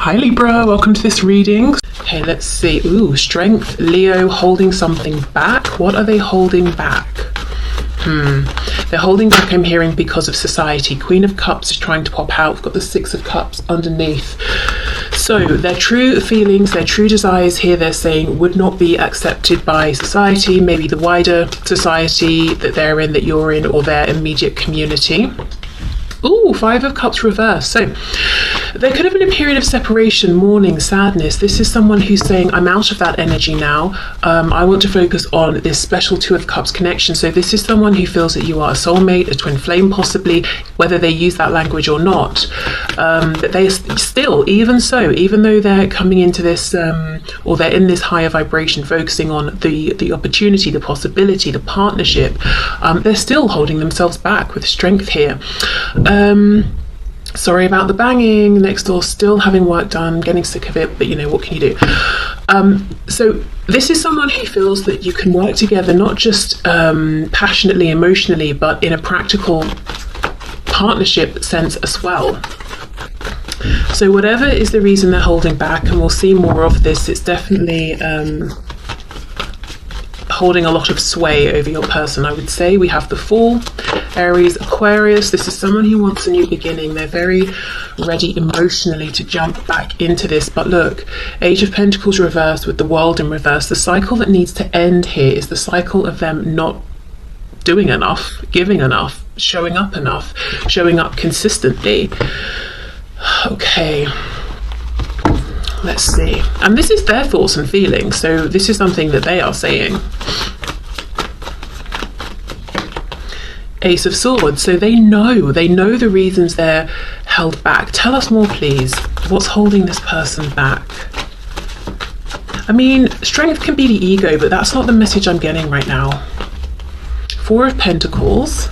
Hi Libra, welcome to this reading. Okay, let's see. Ooh, Strength, Leo, holding something back. What are they holding back? They're holding back, I'm hearing, because of society. Queen of Cups is trying to pop out. We've got the Six of Cups underneath. So their true feelings, their true desires here, they're saying, would not be accepted by society, maybe the wider society that they're in, that you're in, or their immediate community. Ooh, Five of Cups reverse. So there could have been a period of separation, mourning, sadness. This is someone who's saying, I'm out of that energy now. I want to focus on this special Two of Cups connection. So this is someone who feels that you are a soulmate, a twin flame possibly, whether they use that language or not. But they still, even so, even though they're coming into this, or they're in this higher vibration, focusing on the opportunity, the possibility, the partnership, they're still holding themselves back with strength here. Sorry about the banging next door, still having work done, getting sick of it, but you know, what can you do? So this is someone who feels that you can work together, not just passionately, emotionally, but in a practical partnership sense as well. So whatever is the reason they're holding back, and we'll see more of this, it's definitely holding a lot of sway over your person, I would say. We have the Fool, Aries, Aquarius. This is someone who wants a new beginning. They're very ready emotionally to jump back into this. But look, Age of Pentacles reversed with the World in reverse. The cycle that needs to end here is the cycle of them not doing enough, giving enough, showing up consistently. Okay. Let's see. And this is their thoughts and feelings. So this is something that they are saying. Ace of Swords. So they know the reasons they're held back. Tell us more, please. What's holding this person back? I mean, strength can be the ego, but that's not the message I'm getting right now. Four of Pentacles.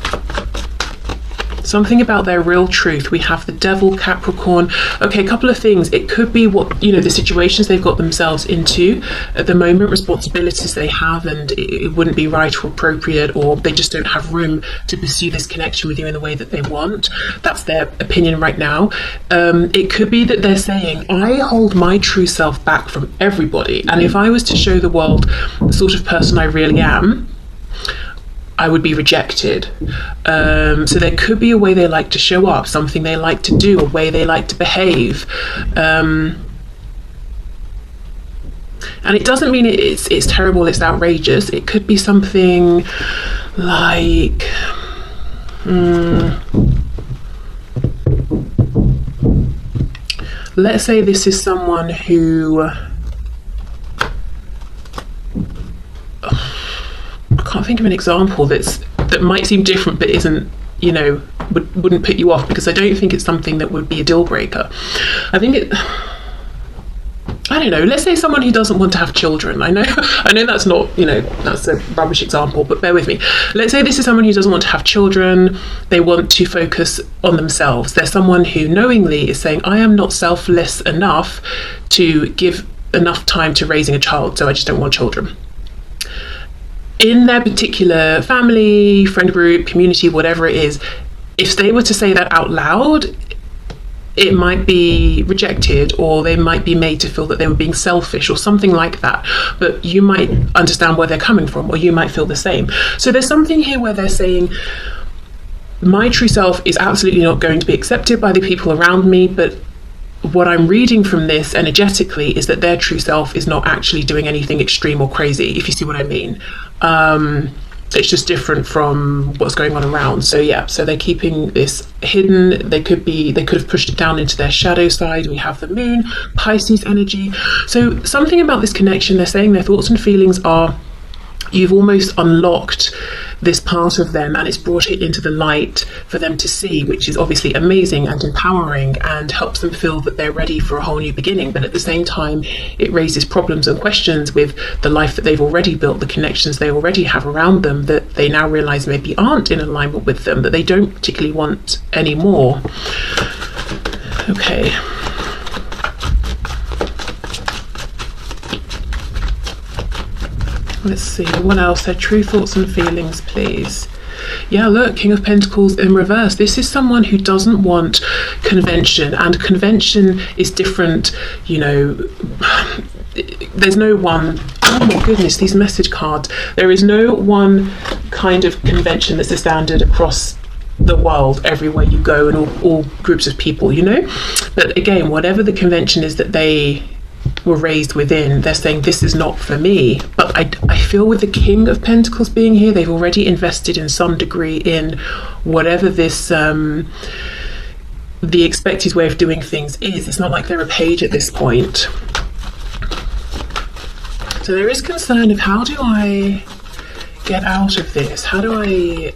Something about their real truth. We have the Devil, Capricorn. Okay, a couple of things. It could be what, you know, the situations they've got themselves into at the moment, responsibilities they have, and it wouldn't be right or appropriate, or they just don't have room to pursue this connection with you in the way that they want. That's their opinion right now. It could be that they're saying, I hold my true self back from everybody, and if I was to show the world the sort of person I really am, I would be rejected. So there could be a way they like to show up, something they like to do, a way they like to behave. And it doesn't mean it's terrible, it's outrageous. It could be something like... let's say this is someone who... I can't think of an example that might seem different but isn't, you know, wouldn't put you off, because I don't think it's something that would be a deal breaker. I don't know, let's say someone who doesn't want to have children. I know that's not, you know, that's a rubbish example, but bear with me. Let's say this is someone who doesn't want to have children. They want to focus on themselves. They're someone who knowingly is saying, I am not selfless enough to give enough time to raising a child, so I just don't want children. In their particular family, friend group, community, whatever it is, if they were to say that out loud, it might be rejected, or they might be made to feel that they were being selfish or something like that. But you might understand where they're coming from, or you might feel the same. So there's something here where they're saying, my true self is absolutely not going to be accepted by the people around me, but what I'm reading from this energetically is that their true self is not actually doing anything extreme or crazy, if you see what I mean. It's just different from what's going on around. So yeah, so they're keeping this hidden. They could have pushed it down into their shadow side. We have the Moon, Pisces energy. So something about this connection, they're saying their thoughts and feelings are, you've almost unlocked this part of them, and it's brought it into the light for them to see, which is obviously amazing and empowering, and helps them feel that they're ready for a whole new beginning. But at the same time, it raises problems and questions with the life that they've already built, the connections they already have around them, that they now realize maybe aren't in alignment with them, that they don't particularly want anymore. Okay. Let's see, what else? Their true thoughts and feelings, please. Yeah, look, King of Pentacles in reverse. This is someone who doesn't want convention, and convention is different, you know. There's no one, oh my goodness, these message cards. There is no one kind of convention that's the standard across the world, everywhere you go, and all groups of people, you know. But again, whatever the convention is that they were raised within, they're saying this is not for me. But I feel with the King of Pentacles being here, they've already invested in some degree in whatever this the expected way of doing things is. It's not like they're a page at this point. So there is concern of, how do I get out of this? How do I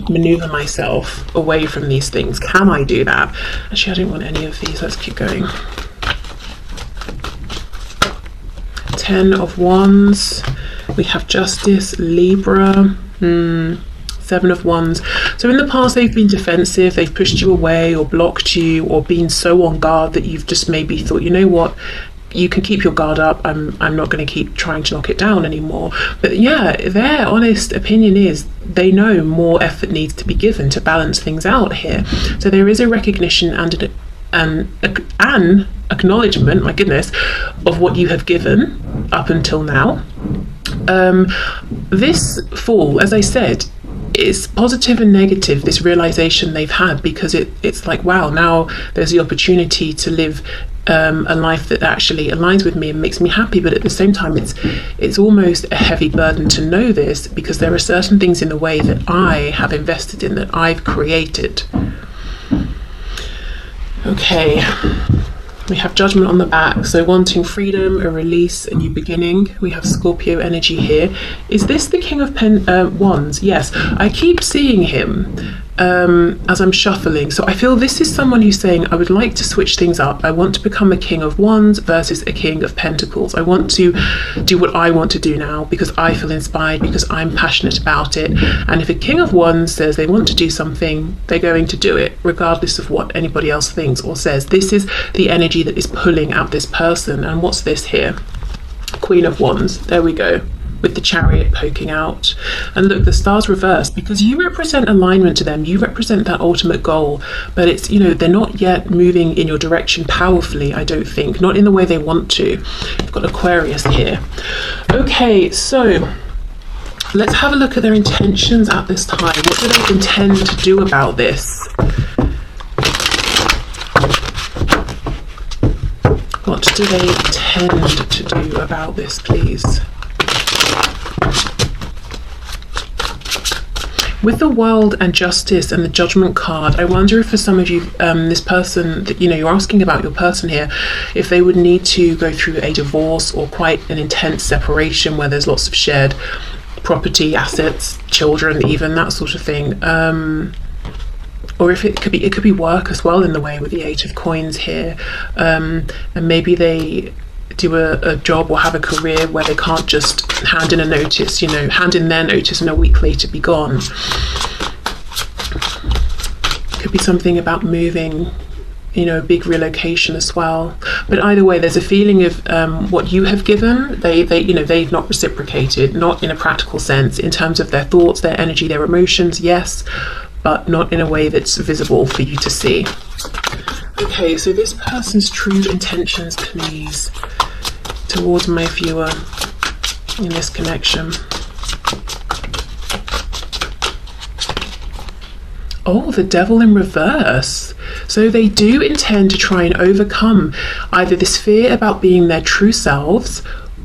maneuver myself away from these things? Can I do that? Actually, I don't want any of these. Let's keep going. 10 of Wands. We have Justice, Libra. 7 of Wands. So in the past, they've been defensive. They've pushed you away or blocked you or been so on guard that you've just maybe thought, you know what, you can keep your guard up. I'm not going to keep trying to knock it down anymore. But yeah, their honest opinion is they know more effort needs to be given to balance things out here. So there is a recognition and an acknowledgement, my goodness, of what you have given up until now. This Fool, as I said, is positive and negative, this realization they've had, because it's like, wow, now there's the opportunity to live a life that actually aligns with me and makes me happy. But at the same time, it's almost a heavy burden to know this, because there are certain things in the way that I have invested in, that I've created. Okay, we have Judgment on the back, so wanting freedom, a release, a new beginning. We have Scorpio energy here. Is this the King of Wands? Yes, I keep seeing him as I'm shuffling. So I feel this is someone who's saying, I would like to switch things up. I want to become a King of Wands versus a King of Pentacles. I want to do what I want to do now because I feel inspired, because I'm passionate about it. And if a King of Wands says they want to do something, they're going to do it regardless of what anybody else thinks or says. This is the energy that is pulling out this person. And what's this here? Queen of Wands. There we go, with the Chariot poking out. And look, the stars reversed, because you represent alignment to them. You represent that ultimate goal, but it's, you know, they're not yet moving in your direction powerfully, I don't think, not in the way they want to. We've got Aquarius here. Okay, so let's have a look at their intentions at this time. What do they intend to do about this? What do they intend to do about this, please? With the World and Justice and the Judgment card, I wonder if for some of you, this person that, you know, you're asking about your person here, if they would need to go through a divorce or quite an intense separation where there's lots of shared property, assets, children, even that sort of thing. Or if it could be work as well, in the way with the 8 of Coins here. And maybe they do a job or have a career where they can't just hand in a notice, you know, hand in their notice and a week later be gone. Could be something about moving, you know, a big relocation as well. But either way, there's a feeling of what you have given, they've not reciprocated, not in a practical sense, in terms of their thoughts, their energy, their emotions, yes, but not in a way that's visible for you to see. Okay, so this person's true intentions, please, towards my viewer in this connection. Oh, the Devil in reverse. So they do intend to try and overcome either this fear about being their true selves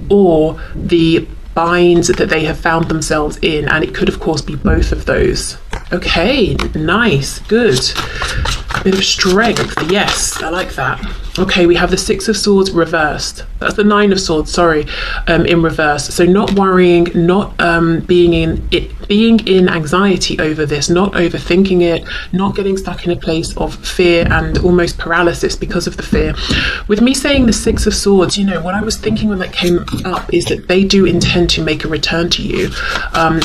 or the binds that they have found themselves in, and it could of course be both of those. Okay, nice, good. A bit of strength, yes, I like that. Okay, we have the 6 of Swords reversed. That's the 9 of Swords, sorry, in reverse. So not worrying, not being in anxiety over this, not overthinking it, not getting stuck in a place of fear and almost paralysis because of the fear. With me saying the 6 of Swords, you know, what I was thinking when that came up is that they do intend to make a return to you,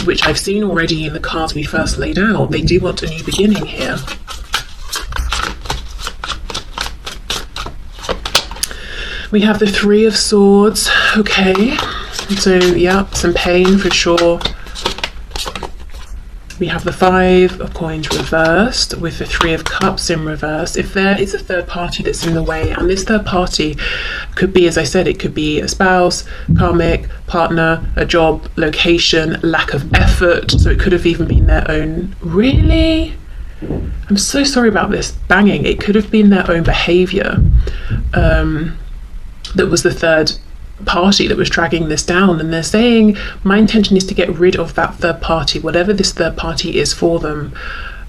which I've seen already in the cards we first laid out. They do want a new beginning here. We have the 3 of Swords. Okay, so yeah, some pain for sure. We have the 5 of coins reversed with the 3 of cups in reverse. If there is a third party that's in the way, and this third party could be, as I said, it could be a spouse, karmic, partner, a job, location, lack of effort. So it could have even been their own, really? I'm so sorry about this banging. It could have been their own behavior that was the third party that was dragging this down, and they're saying my intention is to get rid of that third party, whatever this third party is for them,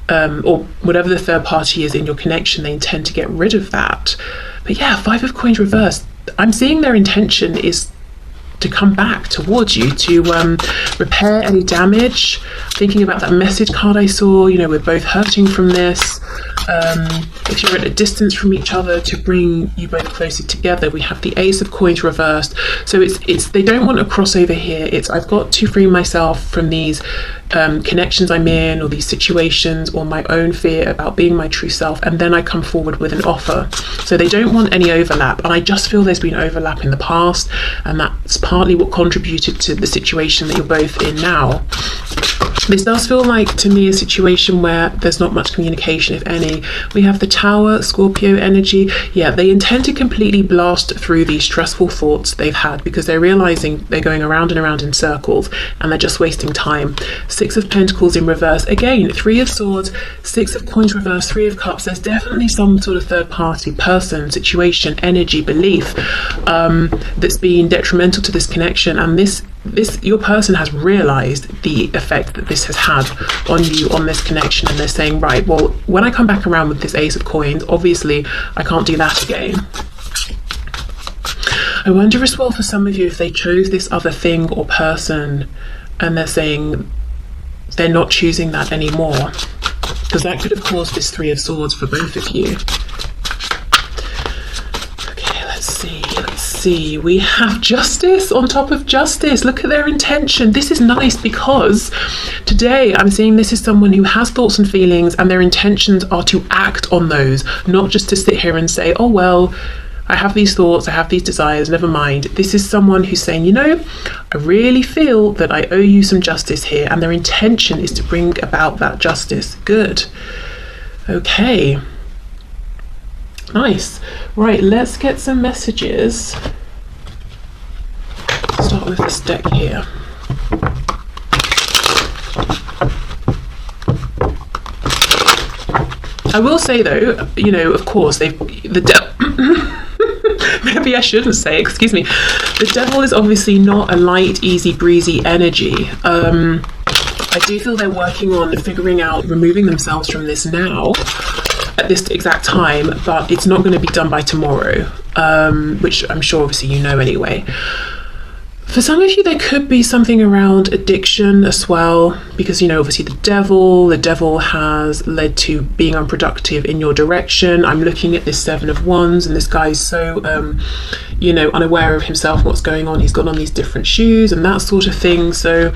or whatever the third party is in your connection, they intend to get rid of that. But yeah, 5 of coins reversed, I'm seeing their intention is to come back towards you to repair any damage. Thinking about that message card I saw, you know, we're both hurting from this. If you're at a distance from each other, to bring you both closer together. We have the Ace of Coins reversed. So it's they don't want a crossover here. It's I've got to free myself from these connections I'm in, or these situations, or my own fear about being my true self, and then I come forward with an offer. So they don't want any overlap, and I just feel there's been overlap in the past, and that's partly what contributed to the situation that you're both in now. This does feel like, to me, a situation where there's not much communication, if any. We have the Tower, Scorpio energy. Yeah, they intend to completely blast through these stressful thoughts they've had, because they're realizing they're going around and around in circles, and they're just wasting time. 6 of Pentacles in reverse. Again, 3 of Swords, 6 of Coins reverse, 3 of Cups. There's definitely some sort of third party, person, situation, energy, belief that's been detrimental to this connection, and this your person has realized the effect that this has had on you, on this connection, and they're saying, right, well, when I come back around with this Ace of Coins, obviously I can't do that again. I wonder as well, for some of you, if they chose this other thing or person and they're saying they're not choosing that anymore, because that could have caused this 3 of Swords for both of you. Let's see, we have Justice on top of Justice. Look at their intention. This is nice, because today I'm seeing this is someone who has thoughts and feelings, and their intentions are to act on those, not just to sit here and say, oh well, I have these thoughts, I have these desires, never mind. This is someone who's saying, you know, I really feel that I owe you some justice here, and their intention is to bring about that justice. Good. Okay. Nice. Right, let's get some messages. Start with this deck here. I will say though, you know, of course, the devil, maybe I shouldn't say, excuse me. The devil is obviously not a light, easy, breezy energy. I do feel they're working on figuring out removing themselves from this now, at this exact time, but it's not going to be done by tomorrow, which I'm sure obviously you know anyway. For some of you, there could be something around addiction as well, because, you know, obviously the devil has led to being unproductive in your direction. I'm looking at this 7 of Wands, and this guy's so, you know, unaware of himself and what's going on. He's got on these different shoes and that sort of thing. So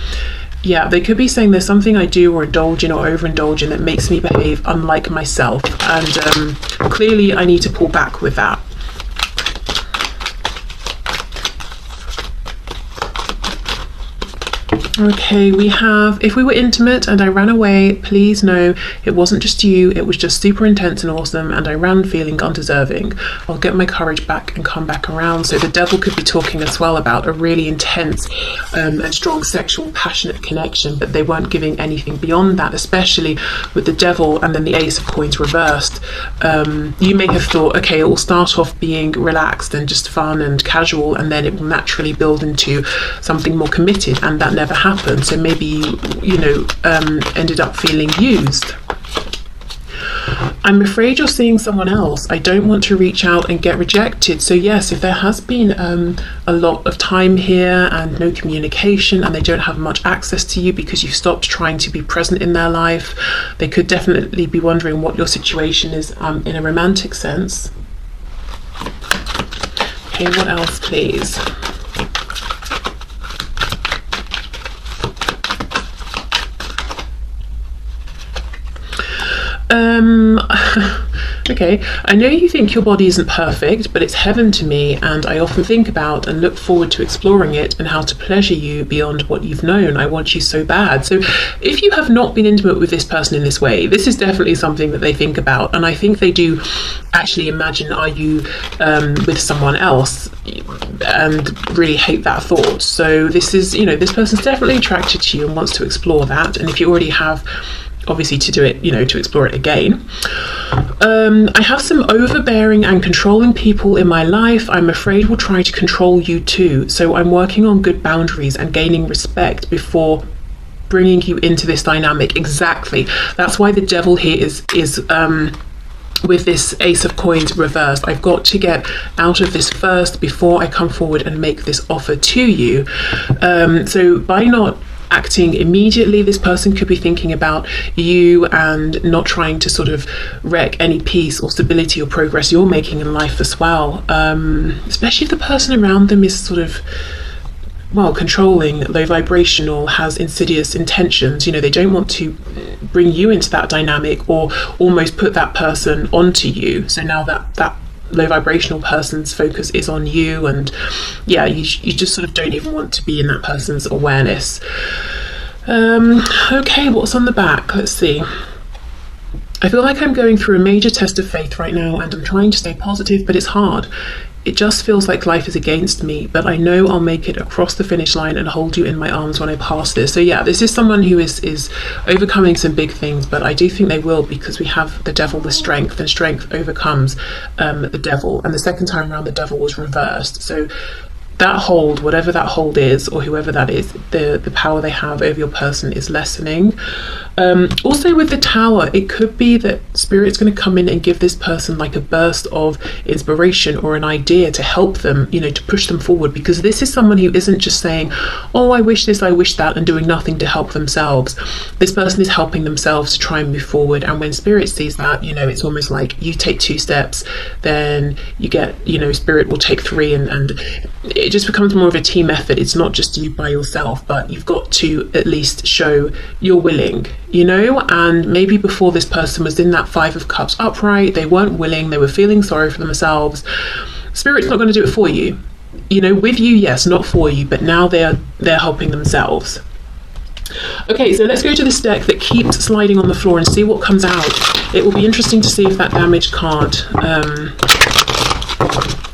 yeah, they could be saying there's something I do or indulge in or overindulge in that makes me behave unlike myself, and clearly I need to pull back with that. Okay, we have, if we were intimate and I ran away, please know it wasn't just you, it was just super intense and awesome, and I ran feeling undeserving. I'll get my courage back and come back around. So the devil could be talking as well about a really intense and strong sexual passionate connection, but they weren't giving anything beyond that, especially with the devil and then the Ace of Coins reversed. You may have thought, okay, it will start off being relaxed and just fun and casual, and then it will naturally build into something more committed, and that never happened. So maybe you know, ended up feeling used. I'm afraid you're seeing someone else. I don't want to reach out and get rejected. So yes, if there has been a lot of time here and no communication, and they don't have much access to you because you've stopped trying to be present in their life, they could definitely be wondering what your situation is in a romantic sense. Okay, what else, please? Okay, I know you think your body isn't perfect, but it's heaven to me, and I often think about and look forward to exploring it and how to pleasure you beyond what you've known. I want you so bad. So if you have not been intimate with this person in this way, this is definitely something that they think about, and I think they do actually imagine, are you with someone else, and really hate that thought. So this is, you know, this person's definitely attracted to you and wants to explore that, and if you already have, obviously to do it, you know, to explore it again. I have some overbearing and controlling people in my life. I'm afraid will try to control you too. So I'm working on good boundaries and gaining respect before bringing you into this dynamic. Exactly. That's why the devil here is with this Ace of Coins reversed. I've got to get out of this first before I come forward and make this offer to you. So by not acting immediately, this person could be thinking about you and not trying to sort of wreck any peace or stability or progress you're making in life as well, especially if the person around them is sort of, well, controlling, low vibrational, has insidious intentions. You know, they don't want to bring you into that dynamic or almost put that person onto you. So now that low vibrational person's focus is on you, and yeah, you just sort of don't even want to be in that person's awareness. Okay, what's on the back? Let's see. I feel like I'm going through a major test of faith right now, and I'm trying to stay positive, but it's hard. It just feels like life is against me, but I know I'll make it across the finish line and hold you in my arms when I pass this. So yeah, this is someone who is overcoming some big things, but I do think they will, because we have the devil with strength, and strength overcomes the devil. And the second time around, the devil was reversed. So that hold, whatever that hold is, or whoever that is, the power they have over your person is lessening. Also with the Tower, it could be that Spirit's going to come in and give this person like a burst of inspiration or an idea to help them, you know, to push them forward, because this is someone who isn't just saying, oh, I wish this, I wish that, and doing nothing to help themselves. This person is helping themselves to try and move forward, and when Spirit sees that, you know, it's almost like you take 2 steps, then you get, you know, Spirit will take 3, and it just becomes more of a team effort. It's not just you by yourself, but you've got to at least show you're willing, you know. And maybe before, this person was in that 5 of Cups upright, they weren't willing, they were feeling sorry for themselves. Spirit's not going to do it for you, you know, with you, yes, not for you, but now they're helping themselves. Okay, so let's go to this deck that keeps sliding on the floor and see what comes out. It will be interesting to see if that damage card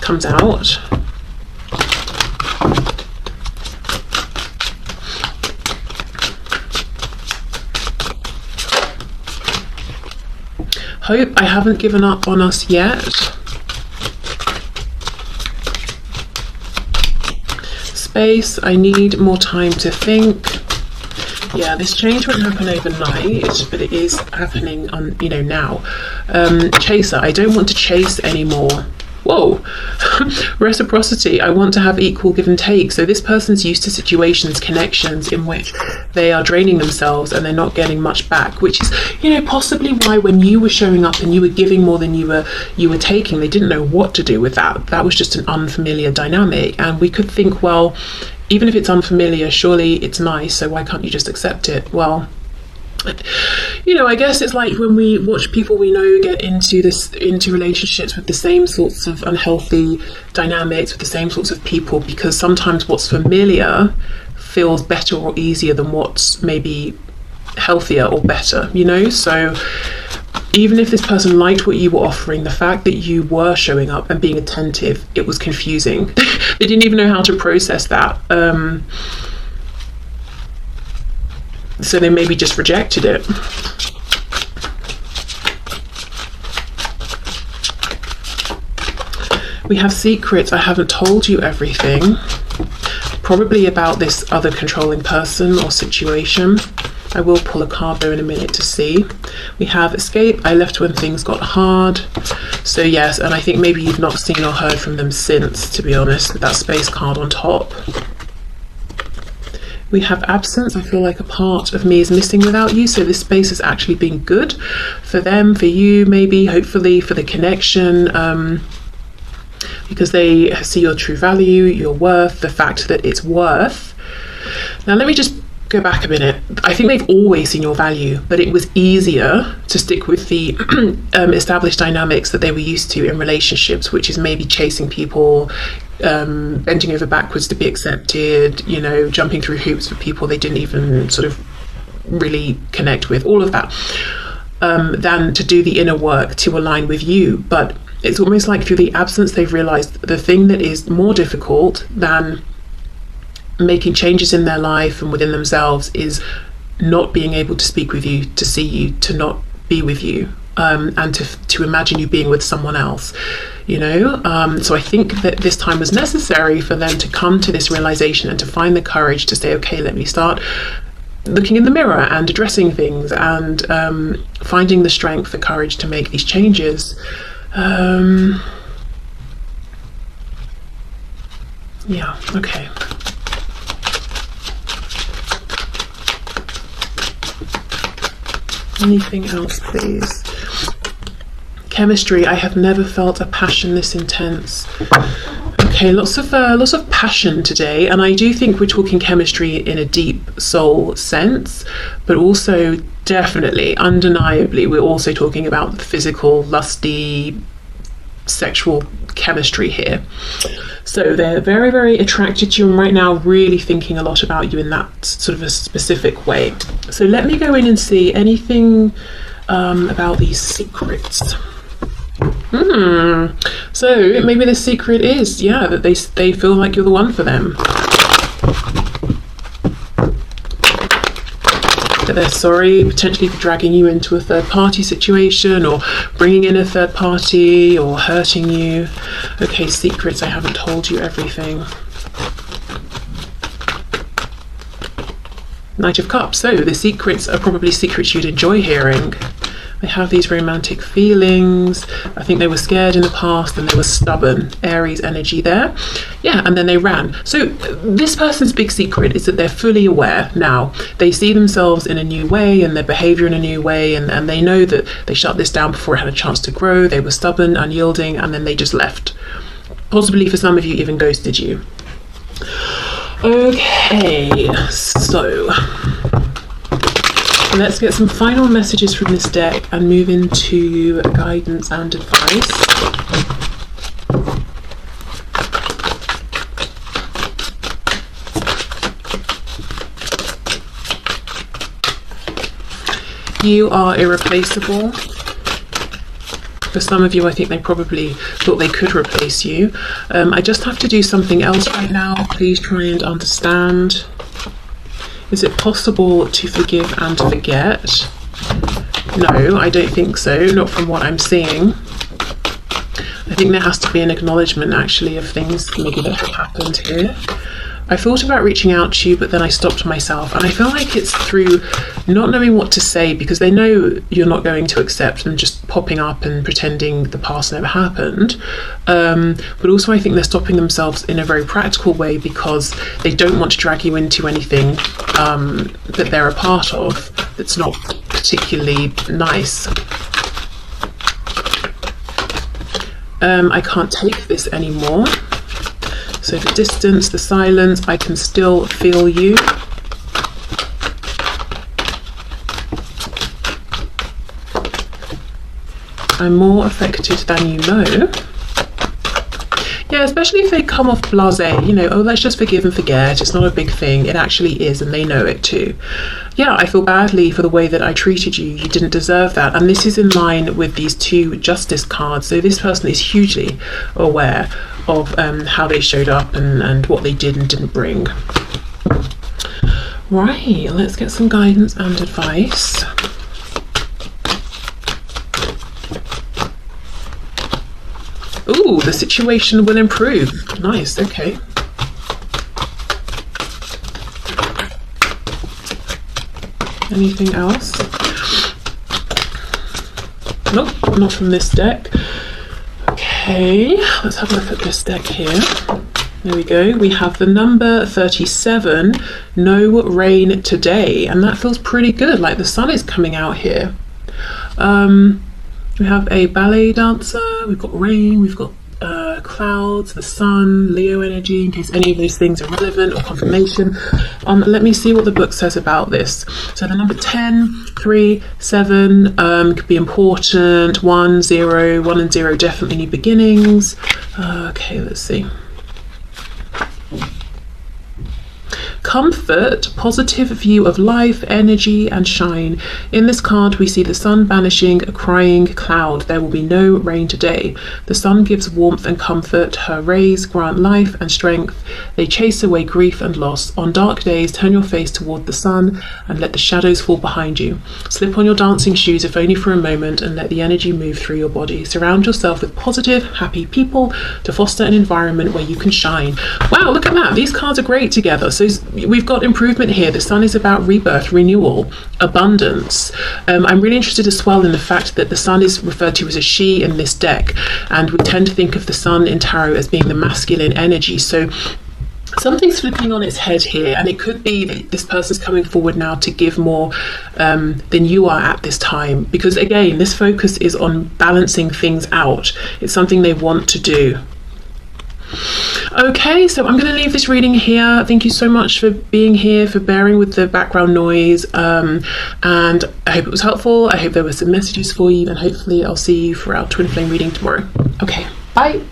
comes out. Hope I haven't given up on us yet. Space, I need more time to think. Yeah, this change won't happen overnight, but it is happening on, you know, now. Chaser, I don't want to chase anymore. Whoa. Reciprocity, I want to have equal give and take. So this person's used to situations, connections in which they are draining themselves and they're not getting much back, which is, you know, possibly why when you were showing up and you were giving more than you were taking, they didn't know what to do with that. That was just an unfamiliar dynamic, and we could think, well, even if it's unfamiliar, surely it's nice, so why can't you just accept it? Well, you know, I guess it's like when we watch people we know get into relationships with the same sorts of unhealthy dynamics, with the same sorts of people, because sometimes what's familiar feels better or easier than what's maybe healthier or better, you know. So even if this person liked what you were offering, the fact that you were showing up and being attentive, it was confusing. They didn't even know how to process that. So they maybe just rejected it. We have secrets. I haven't told you everything. Probably about this other controlling person or situation. I will pull a card though in a minute to see. We have escape. I left when things got hard. So yes, and I think maybe you've not seen or heard from them since, to be honest, with that space card on top. We have absence. I feel like a part of me is missing without you. So this space has actually been good for them, for you, maybe, hopefully, for the connection, because they see your true value, your worth, the fact that it's worth. Now, let me just go back a minute. I think they've always seen your value, but it was easier to stick with the established dynamics that they were used to in relationships, which is maybe chasing people, bending over backwards to be accepted, you know, jumping through hoops for people they didn't even sort of really connect with, all of that, than to do the inner work to align with you. But it's almost like through the absence, they've realized the thing that is more difficult than making changes in their life and within themselves is not being able to speak with you, to see you, to not be with you, and to imagine you being with someone else, you know. So I think that this time was necessary for them to come to this realization and to find the courage to say, okay, let me start looking in the mirror and addressing things and finding the strength, the courage to make these changes. Yeah, okay. Anything else, please? Chemistry. I have never felt a passion this intense. Okay, lots of passion today, and I do think we're talking chemistry in a deep soul sense, but also definitely, undeniably, we're also talking about the physical, lusty, sexual chemistry here. So they're very, very attracted to you, and right now really thinking a lot about you in that sort of a specific way. So let me go in and see anything about these secrets. So maybe the secret is, yeah, that they feel like you're the one for them. That they're sorry potentially for dragging you into a third party situation, or bringing in a third party, or hurting you. Okay, secrets. I haven't told you everything. Knight of Cups. So the secrets are probably secrets you'd enjoy hearing. They have these romantic feelings. I think they were scared in the past and they were stubborn. Aries energy there. Yeah, and then they ran. So this person's big secret is that they're fully aware now. They see themselves in a new way and their behavior in a new way, and they know that they shut this down before it had a chance to grow. They were stubborn, unyielding, and then they just left. Possibly for some of you even ghosted you. Okay, so let's get some final messages from this deck and move into guidance and advice. You are irreplaceable. For some of you, I think they probably thought they could replace you. I just have to do something else right now. Please try and understand. Is it possible to forgive and forget? No, I don't think so, not from what I'm seeing. I think there has to be an acknowledgement actually of things maybe that have happened here. I thought about reaching out to you, but then I stopped myself, and I feel like it's through not knowing what to say, because they know you're not going to accept them just popping up and pretending the past never happened. But also I think they're stopping themselves in a very practical way because they don't want to drag you into anything that they're a part of that's not particularly nice. I can't take this anymore. So the distance, the silence, I can still feel you. I'm more affected than you know. Yeah, especially if they come off blasé, you know, oh, let's just forgive and forget. It's not a big thing. It actually is, and they know it too. Yeah, I feel badly for the way that I treated you. You didn't deserve that. And this is in line with these two justice cards. So this person is hugely aware of how they showed up and what they did and didn't bring. Right, let's get some guidance and advice. Ooh, the situation will improve. Nice, okay. Anything else? Nope, not from this deck. Okay, let's have a look at this deck here. There we go. We have the number 37, no rain today, and that feels pretty good, like the sun is coming out here. We have a ballet dancer, we've got rain, we've got clouds, the sun, Leo energy, in case any of those things are relevant or confirmation. Let me see what the book says about this. So the number 10, 3, 7 could be important. 1, 0, 1 and 0 definitely new beginnings. Okay, let's see. Comfort, positive view of life, energy and shine. In this card we see the sun banishing a crying cloud. There will be no rain today. The sun gives warmth and comfort. Her rays grant life and strength. They chase away grief and loss. On dark days, turn your face toward the sun and let the shadows fall behind you. Slip on your dancing shoes, if only for a moment, and let the energy move through your body. Surround yourself with positive, happy people to foster an environment where you can shine. Wow, look at that. These cards are great together. So we've got improvement here. The sun is about rebirth, renewal, abundance. I'm really interested as well in the fact that the sun is referred to as a she in this deck, and we tend to think of the sun in tarot as being the masculine energy. So something's flipping on its head here, and it could be that this person's coming forward now to give more than you are at this time, because again, this focus is on balancing things out. It's something they want to do. Okay, so I'm going to leave this reading here. Thank you so much for being here, for bearing with the background noise, and I hope it was helpful. I hope there were some messages for you, and hopefully I'll see you for our twin flame reading tomorrow. Okay, bye.